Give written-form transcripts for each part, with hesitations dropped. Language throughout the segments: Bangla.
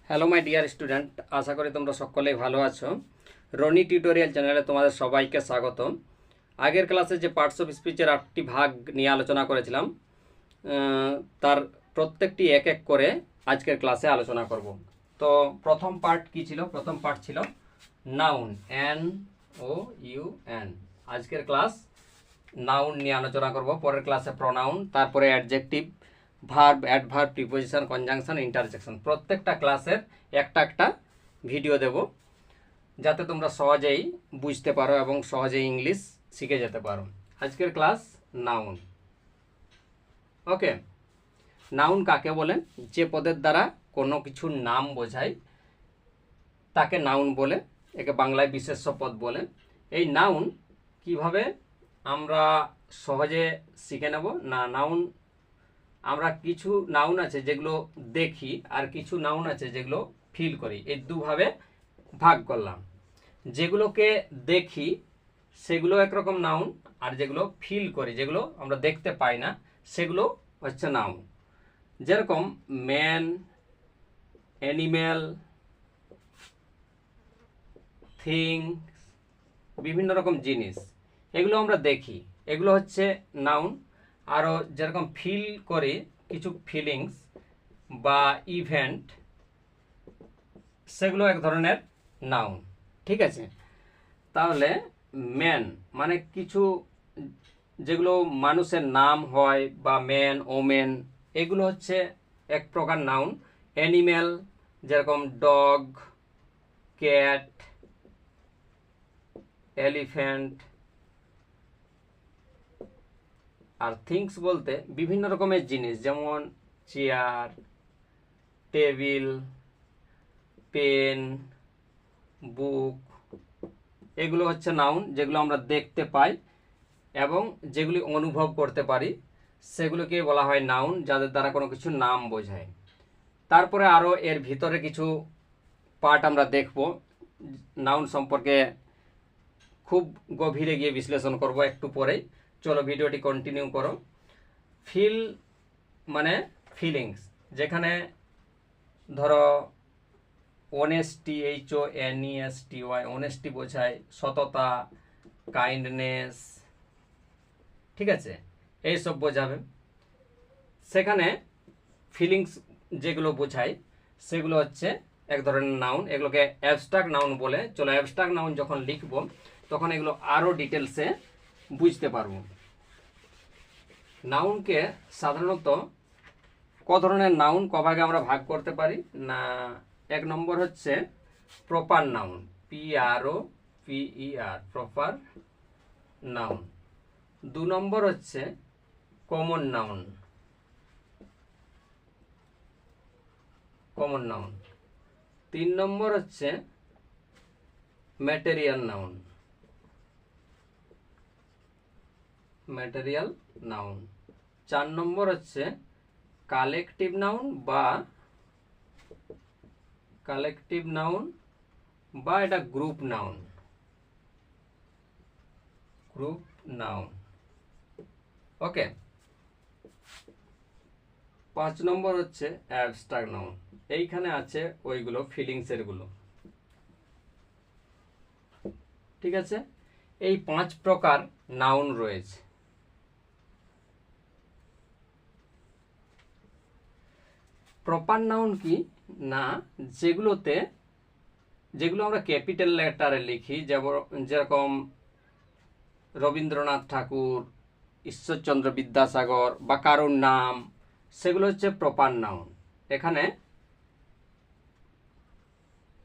হ্যালো মাই ডিয়ার স্টুডেন্ট, আশা করি তোমরা সকলেই ভালো আছো। রনি টিউটোরিয়াল চ্যানেলে তোমাদের সবাইকে স্বাগত। আগের ক্লাসে যে পার্টস অফ স্পিচের 8টি ভাগ নিয়ে আলোচনা করেছিলাম, তার প্রত্যেকটি এক এক করে আজকের ক্লাসে আলোচনা করব। তো প্রথম পার্ট কি ছিল? প্রথম পার্ট ছিল নাউন, NOUN। আজকের ক্লাস নাউন নিয়ে আলোচনা করব। পরের ক্লাসে প্রনাউন, তারপরে adjective, verb, adverb, preposition, conjunction, interjection. প্রত্যেকটা ক্লাসের একটা একটা ভিডিও দেব, যাতে তোমরা সহজেই বুঝতে পারো এবং সহজেই ইংলিশ শিখে যেতে পারো। আজকের ক্লাস নাউন। ওকে, নাউন কাকে বলে? যে পদের দ্বারা কোনো কিছুর নাম বোঝায় তাকে নাউন বলে, একে বাংলায় বিশেষ্য পদ বলে। এই নাউন কিভাবে আমরা সহজে শিখে নেব না? নাউন আমরা কিছু নাউন আছে যেগুলো দেখি, আর কিছু নাউন আছে যেগুলো ফিল করি। এই দুভাবে ভাগ করলাম। যেগুলোকে দেখি সেগুলো একরকম নাউন, আর যেগুলো ফিল করি, যেগুলো আমরা দেখতে পাই না, সেগুলো হচ্ছে নাউন। যেরকম ম্যান, অ্যানিম্যাল, থিংস, বিভিন্ন রকম জিনিস, এগুলো আমরা দেখি, এগুলো হচ্ছে নাউন। আরও যেরকম ফিল করি, কিছু ফিলিংস বা ইভেন্ট, সেগুলো এক ধরনের নাউন। ঠিক আছে? তাহলে ম্যান মানে কিছু যেগুলো মানুষের নাম হয়, বা ম্যান, ওমেন, এগুলো হচ্ছে এক প্রকার নাউন। অ্যানিম্যাল যেরকম ডগ, ক্যাট, এলিফ্যান্ট। আর থিংস বলতে বিভিন্ন রকমের জিনিস, যেমন চেয়ার, টেবিল, পেন, বুক, এগুলো হচ্ছে নাউন। যেগুলো আমরা দেখতে পাই এবং যেগুলি অনুভব করতে পারি, সেগুলোকে বলা হয় নাউন, যাদের দ্বারা কোনো কিছু নাম বোঝায়। তারপরে আরও এর ভিতরে কিছু পার্ট আমরা দেখব। নাউন সম্পর্কে খুব গভীরে গিয়ে বিশ্লেষণ করব একটু পরেই। চলো ভিডিওটি কন্টিনিউ করো। ফিল মানে ফিলিংস, যেখানে ধরো অনেস্টি, HONESTY, অনেস্টি বোঝায় সততা, কাইন্ডনেস, ঠিক আছে, এইসব বোঝাবে। সেখানে ফিলিংস যেগুলো বোঝায় সেগুলো হচ্ছে এক ধরনের নাউন। এগুলোকে অ্যাবস্ট্রাক্ট নাউন বলে। চলো অ্যাবস্ট্রাক্ট নাউন যখন লিখব তখন এগুলো আরও ডিটেলসে বুঝতে পারবো। নাউনকে সাধারণত ক ধরনের নাউন কভাগে আমরা ভাগ করতে পারি না? এক নম্বর হচ্ছে proper noun, PROPER, proper noun. দু নম্বর হচ্ছে কমন নাউন, কমন নাউন। তিন নম্বর হচ্ছে ম্যাটেরিয়াল নাউন, ম্যাটেরিয়াল নাউন। চার নম্বর হচ্ছে কালেকটিভ নাউন বা এটা গ্রুপ নাউন, গ্রুপ নাউন। ওকে, 5 নম্বর হচ্ছে অ্যাবস্ট্রাক্ট নাউন। এইখানে আছে ওইগুলো ফিলিংসের গুলো। ঠিক আছে? এই 5 প্রকার নাউন রয়েছে। প্রপার নাউন কি না? যেগুলো আমরা ক্যাপিটাল লেটারে লিখি, যেরকম রবীন্দ্রনাথ ঠাকুর, ঈশ্বরচন্দ্র বিদ্যাসাগর বা কারোর নাম, সেগুলো হচ্ছে প্রপার নাউন। এখানে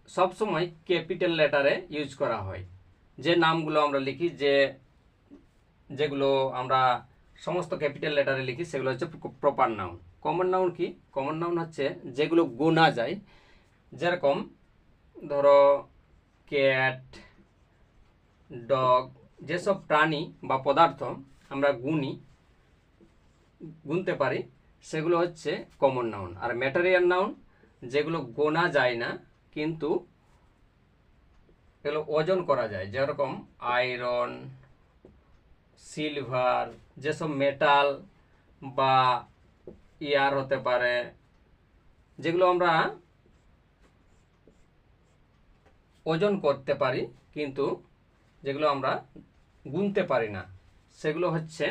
সবসময় ক্যাপিটাল লেটারে ইউজ করা হয়। যে নামগুলো আমরা লিখি, যেগুলো আমরা সমস্ত ক্যাপিটাল লেটারে লিখি, সেগুলো হচ্ছে প্রপার নাউন। কমন নাউন কি? কমন নাউন হচ্ছে যেগুলো গোনা যায়। যেরকম ধরো ক্যাট, ডগ, যেসব প্রাণী বা পদার্থ আমরা গুনতে পারি, সেগুলো হচ্ছে কমন নাউন। আর ম্যাটেরিয়াল নাউন যেগুলো গোনা যায় না কিন্তু এগুলো ওজন করা যায়, যেরকম আয়রন, সিলভার, যেসব মেটাল বা ইয়ার হতে পারে, যেগুলো আমরা ওজন করতে পারি কিন্তু যেগুলো আমরা গুনতে পারি না সেগুলো হচ্ছে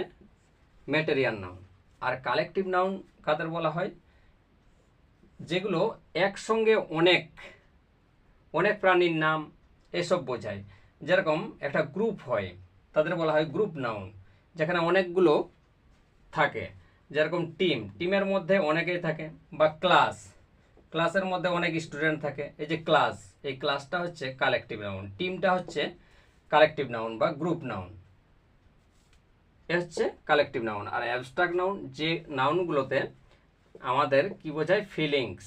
ম্যাটেরিয়াল নাউন। আর কালেকটিভ নাউন কাদের বলা হয়? যেগুলো একসঙ্গে অনেক অনেক প্রাণীর নাম এসব বোঝায়। যেরকম একটা গ্রুপ হয় তাদের বলা হয় গ্রুপ নাউন, যেখানে অনেকগুলো থাকে। যেরকম টিমের মধ্যে অনেকেই থাকে, বা ক্লাসের মধ্যে অনেক স্টুডেন্ট থাকে। এই যে ক্লাস, এই ক্লাসটা হচ্ছে কালেকটিভ নাউন, টিমটা হচ্ছে কালেকটিভ নাউন বা গ্রুপ নাউন, এ হচ্ছে কালেকটিভ নাউন। আর অ্যাবস্ট্রাক্ট নাউন, যে নাউনগুলোতে আমাদের কি বোঝায়? ফিলিংস,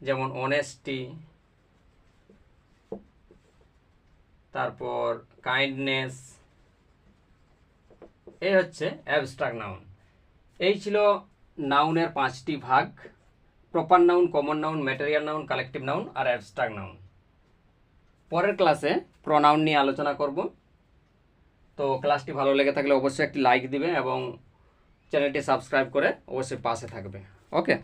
যেমন অনেস্টি, তারপর কাইন্ডনেস, এই হচ্ছে অ্যাবস্ট্রাক্ট নাউন। এই ছিল নাউনের 5টি ভাগ: proper noun, common noun, material noun, collective noun আর অ্যাবস্ট্রাক্ট নাউন। পরের ক্লাসে প্রনাউন নিয়ে আলোচনা করব। তো ক্লাসটি ভালো লেগে থাকলে অবশ্যই একটি লাইক দিবে এবং চ্যানেলটি সাবস্ক্রাইব করে অবশ্যই পাশে থাকবে। ওকে।